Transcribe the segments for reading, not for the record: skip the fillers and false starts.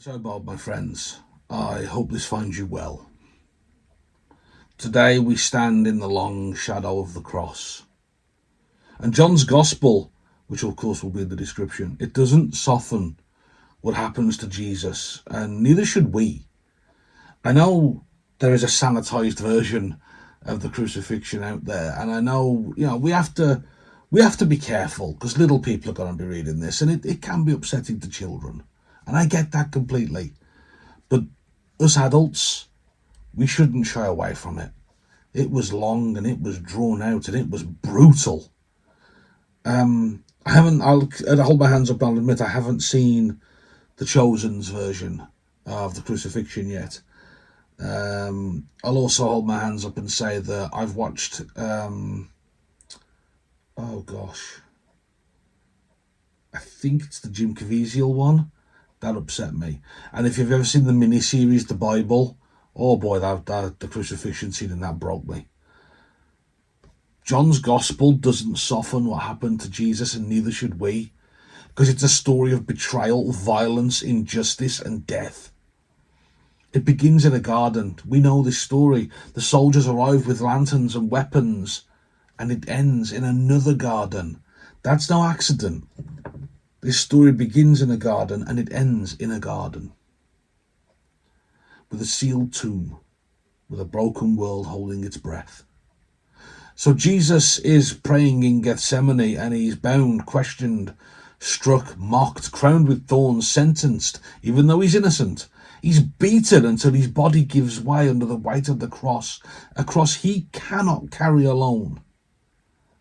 So, Bob, my friends, I hope this finds you well. Today we stand in the long shadow of the cross. And John's Gospel, which of course will be in the description, it doesn't soften what happens to Jesus, and neither should we. I know there is a sanitized version of the crucifixion out there, and I know, we have to be careful because little people are going to be reading this, and it can be upsetting to children. And I get that completely. But us adults, we shouldn't shy away from it. It was long and it was drawn out and it was brutal. I'll hold my hands up, I'll admit I haven't seen the Chosen's version of the crucifixion yet. I'll also hold my hands up and say that I've watched, oh gosh, I think it's the Jim Caviezel one. That upset me. And if you've ever seen the mini-series, The Bible, oh boy, the crucifixion scene in that broke me. John's Gospel doesn't soften what happened to Jesus, and neither should we, because it's a story of betrayal, violence, injustice, and death. It begins in a garden. We know this story. The soldiers arrive with lanterns and weapons, and it ends in another garden. That's no accident. This story begins in a garden and it ends in a garden. With a sealed tomb, with a broken world holding its breath. So Jesus is praying in Gethsemane and he's bound, questioned, struck, mocked, crowned with thorns, sentenced, even though he's innocent. He's beaten until his body gives way under the weight of the cross, a cross he cannot carry alone.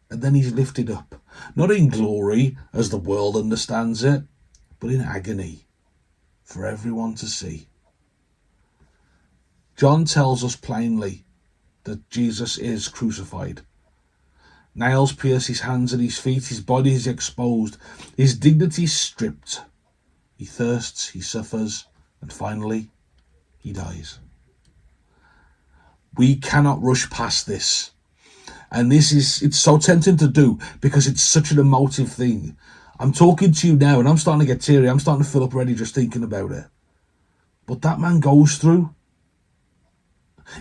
And then he's lifted up, not in glory as the world understands it, but in agony for everyone to see. John tells us plainly that Jesus is crucified. Nails pierce his hands and his feet, his body is exposed, his dignity stripped. He thirsts, he suffers, and finally, he dies. We cannot rush past this. And it's so tempting to do because it's such an emotive thing. I'm talking to you now and I'm starting to get teary. I'm starting to fill up already just thinking about it. But that man goes through.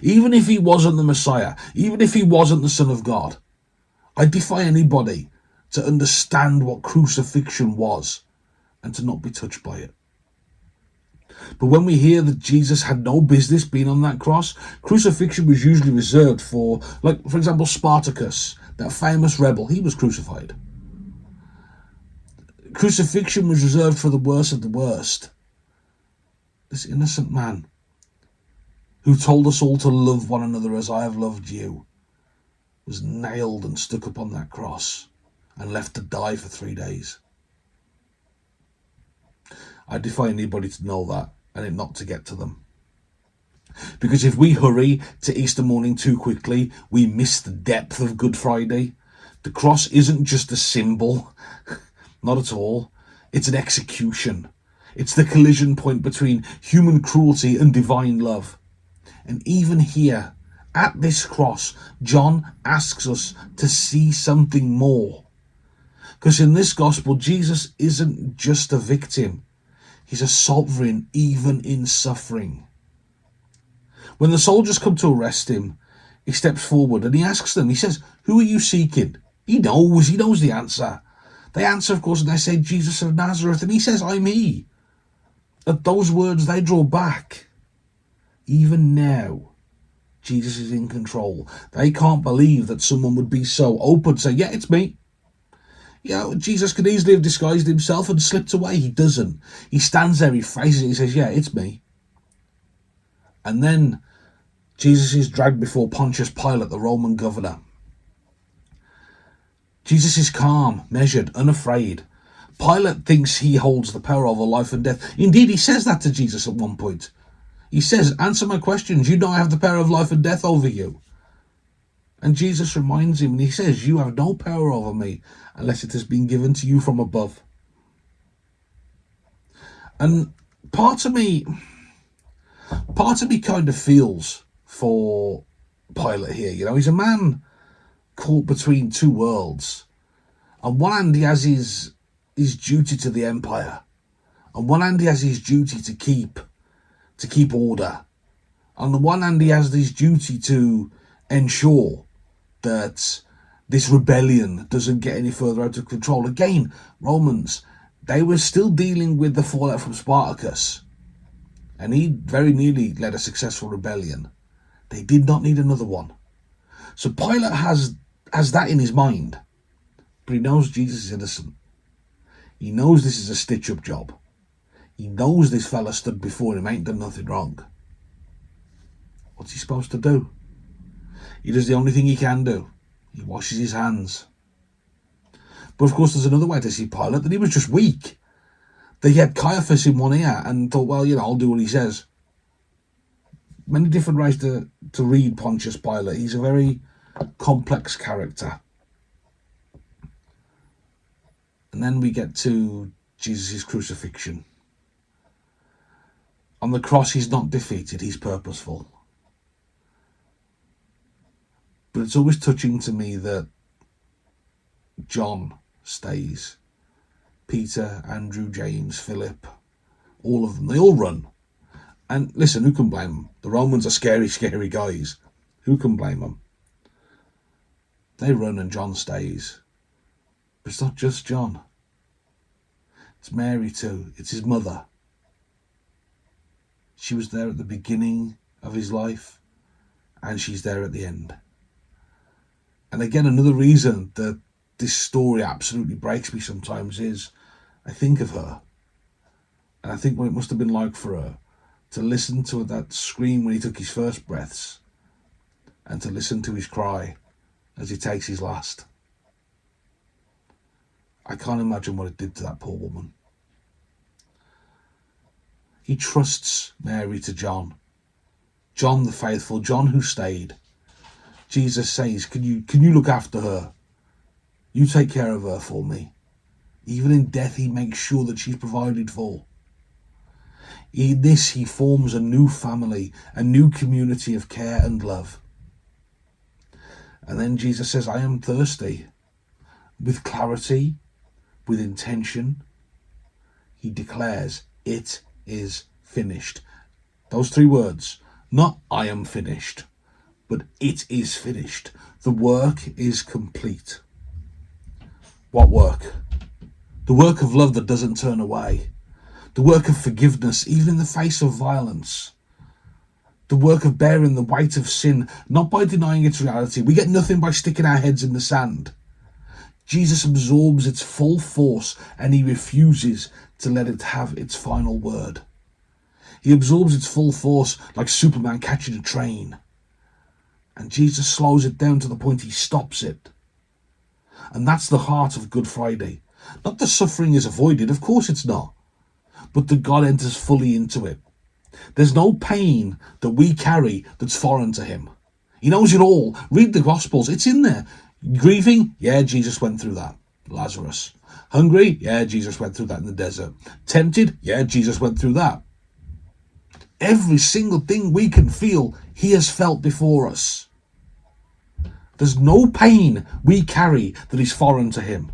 Even if he wasn't the Messiah, even if he wasn't the Son of God, I defy anybody to understand what crucifixion was and to not be touched by it. But when we hear that Jesus had no business being on that cross, crucifixion was usually reserved for, like, for example, Spartacus, that famous rebel, he was crucified. Crucifixion was reserved for the worst of the worst. This innocent man who told us all to love one another as I have loved you was nailed and stuck upon that cross and left to die for 3 days. I defy anybody to know that and it not to get to them. Because if we hurry to Easter morning too quickly, we miss the depth of Good Friday. The cross isn't just a symbol, not at all. It's an execution. It's the collision point between human cruelty and divine love. And even here, at this cross, John asks us to see something more. Because in this gospel, Jesus isn't just a victim. He's a sovereign, even in suffering. When the soldiers come to arrest him, he steps forward and he asks them, he says, "Who are you seeking?" He knows the answer. They answer, of course, and they say, "Jesus of Nazareth." And he says, "I'm he." At those words, they draw back. Even now, Jesus is in control. They can't believe that someone would be so open to say, "Yeah, it's me." Jesus could easily have disguised himself and slipped away. He doesn't. He stands there, he faces it, he says, "Yeah, it's me." And then Jesus is dragged before Pontius Pilate, the Roman governor. Jesus is calm, measured, unafraid. Pilate thinks he holds the power over life and death. Indeed, he says that to Jesus at one point. He says, "Answer my questions. You know I have the power of life and death over you." And Jesus reminds him, and he says, "You have no power over me unless it has been given to you from above." And part of me kind of feels for Pilate here. He's a man caught between two worlds. On one hand, he has his duty to the empire. On one hand, he has his duty to keep order. On the one hand, he has his duty to ensure that this rebellion doesn't get any further out of control. Again, Romans, they were still dealing with the fallout from Spartacus, and he very nearly led a successful rebellion. They did not need another one. So Pilate has that in his mind, but he knows Jesus is innocent. He knows this is a stitch-up job. He knows this fella stood before him, ain't done nothing wrong. What's he supposed to do? He does the only thing he can do. He washes his hands. But of course there's another way to see Pilate, that he was just weak. That he had Caiaphas in one ear and thought, well, I'll do what he says. Many different ways to read Pontius Pilate. He's a very complex character. And then we get to Jesus' crucifixion. On the cross, he's not defeated, he's purposeful. But it's always touching to me that John stays. Peter, Andrew, James, Philip, all of them, they all run. And listen, who can blame them? The Romans are scary, scary guys. Who can blame them? They run and John stays. But it's not just John. It's Mary too. It's his mother. She was there at the beginning of his life, and she's there at the end. And again, another reason that this story absolutely breaks me sometimes is I think of her, and I think what it must have been like for her to listen to that scream when he took his first breaths, and to listen to his cry as he takes his last. I can't imagine what it did to that poor woman. He trusts Mary to John. John the faithful, John who stayed. Jesus says, can you look after her? You take care of her for me. Even in death, he makes sure that she's provided for. In this, he forms a new family, a new community of care and love. And then Jesus says, I am thirsty. With clarity, with intention, he declares, it is finished. Those three words, not I am finished, but it is finished. The work is complete. What work? The work of love that doesn't turn away. The work of forgiveness, even in the face of violence. The work of bearing the weight of sin, not by denying its reality. We get nothing by sticking our heads in the sand. Jesus absorbs its full force and he refuses to let it have its final word. He absorbs its full force like Superman catching a train. And Jesus slows it down to the point he stops it. And that's the heart of Good Friday. Not that suffering is avoided, of course it's not. But that God enters fully into it. There's no pain that we carry that's foreign to him. He knows it all. Read the Gospels, it's in there. Grieving? Yeah, Jesus went through that. Lazarus. Hungry? Yeah, Jesus went through that in the desert. Tempted? Yeah, Jesus went through that. Every single thing we can feel, he has felt before us. There's no pain we carry that is foreign to him.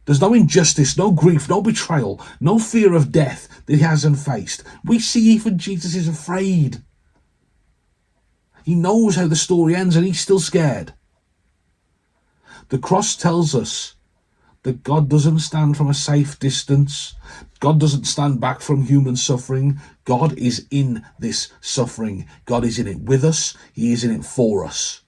There's no injustice, no grief, no betrayal, no fear of death that he hasn't faced. We see even Jesus is afraid. He knows how the story ends and he's still scared. The cross tells us that God doesn't stand from a safe distance. God doesn't stand back from human suffering. God is in this suffering. God is in it with us. He is in it for us.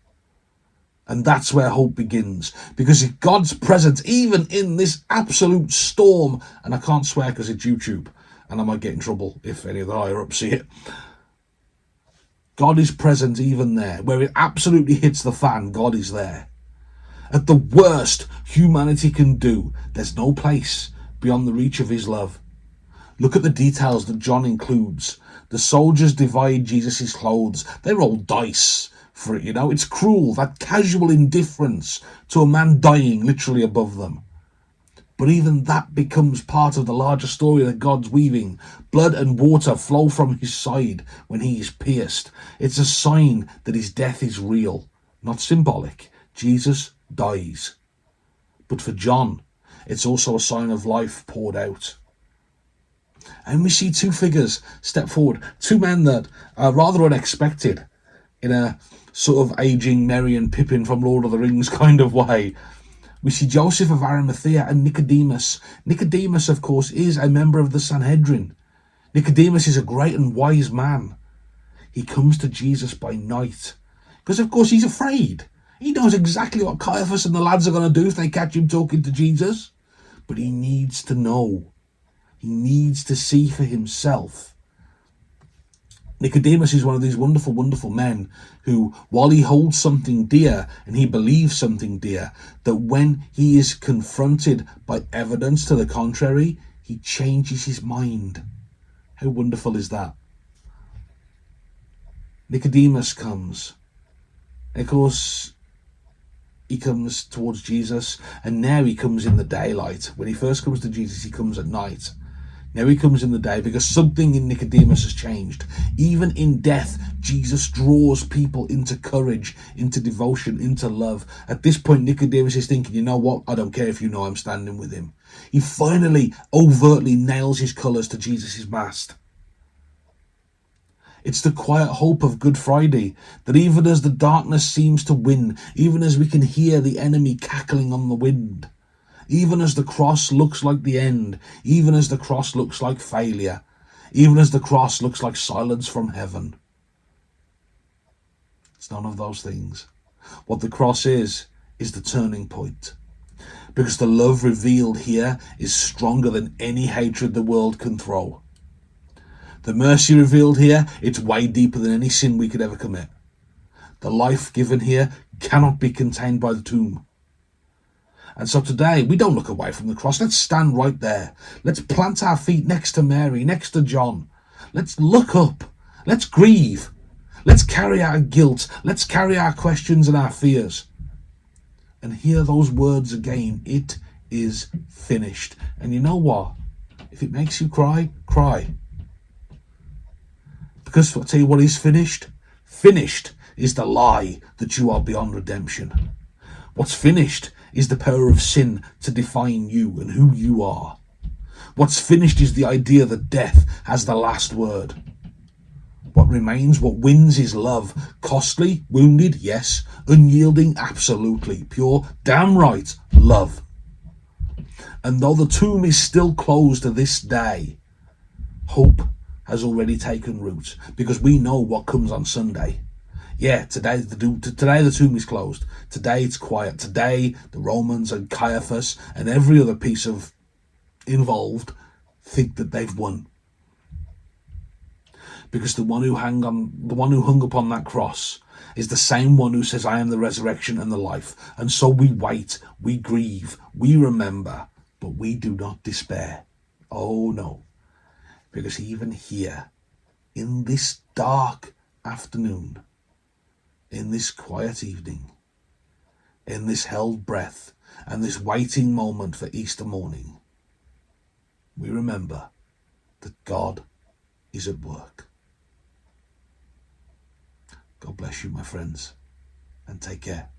And that's where hope begins. Because if God's present, even in this absolute storm, and I can't swear because it's YouTube, and I might get in trouble if any of the higher ups see it. God is present even there. Where it absolutely hits the fan, God is there. At the worst humanity can do, there's no place beyond the reach of his love. Look at the details that John includes. The soldiers divide Jesus' clothes. They roll dice for it, It's cruel, that casual indifference to a man dying literally above them. But even that becomes part of the larger story that God's weaving. Blood and water flow from his side when he is pierced. It's a sign that his death is real, not symbolic. Jesus dies. But for John, it's also a sign of life poured out. And we see two figures step forward, two men that are rather unexpected in a sort of aging Merry and Pippin from Lord of the Rings kind of way. We see Joseph of Arimathea and Nicodemus. Nicodemus, of course, is a member of the Sanhedrin. Nicodemus is a great and wise man. He comes to Jesus by night because, of course, he's afraid. He knows exactly what Caiaphas and the lads are going to do if they catch him talking to Jesus. But he needs to know. He needs to see for himself. Nicodemus is one of these wonderful, wonderful men who, while he holds something dear and he believes something dear, that when he is confronted by evidence to the contrary, he changes his mind. How wonderful is that? Nicodemus comes. Of course, he comes towards Jesus, and now he comes in the daylight. When he first comes to Jesus, he comes at night. Now he comes in the day because something in Nicodemus has changed. Even in death, Jesus draws people into courage, into devotion, into love. At this point, Nicodemus is thinking, you know what? I don't care if you know I'm standing with him. He finally, overtly nails his colours to Jesus' mast. It's the quiet hope of Good Friday that even as the darkness seems to win, even as we can hear the enemy cackling on the wind, even as the cross looks like the end, even as the cross looks like failure, even as the cross looks like silence from heaven. It's none of those things. What the cross is the turning point. Because the love revealed here is stronger than any hatred the world can throw. The mercy revealed here, it's way deeper than any sin we could ever commit. The life given here cannot be contained by the tomb. And so today, we don't look away from the cross. Let's stand right there. Let's plant our feet next to Mary, next to John. Let's look up. Let's grieve. Let's carry our guilt. Let's carry our questions and our fears. And hear those words again. It is finished. And you know what? If it makes you cry, cry. Because I'll tell you what is finished. Finished is the lie that you are beyond redemption. What's finished is the power of sin to define you and who you are. What's finished is the idea that death has the last word. What remains, what wins is love. Costly, wounded, yes. Unyielding, absolutely. Pure, damn right, love. And though the tomb is still closed to this day, hope has already taken root because we know what comes on Sunday. Yeah, today the tomb is closed. Today it's quiet. Today the Romans and Caiaphas and every other piece of involved think that they've won. Because the one who hung upon that cross is the same one who says, I am the resurrection and the life. And so we wait, we grieve, we remember, but we do not despair. Oh no. Because even here, in this dark afternoon, in this quiet evening, in this held breath, and this waiting moment for Easter morning, we remember that God is at work. God bless you, my friends, and take care.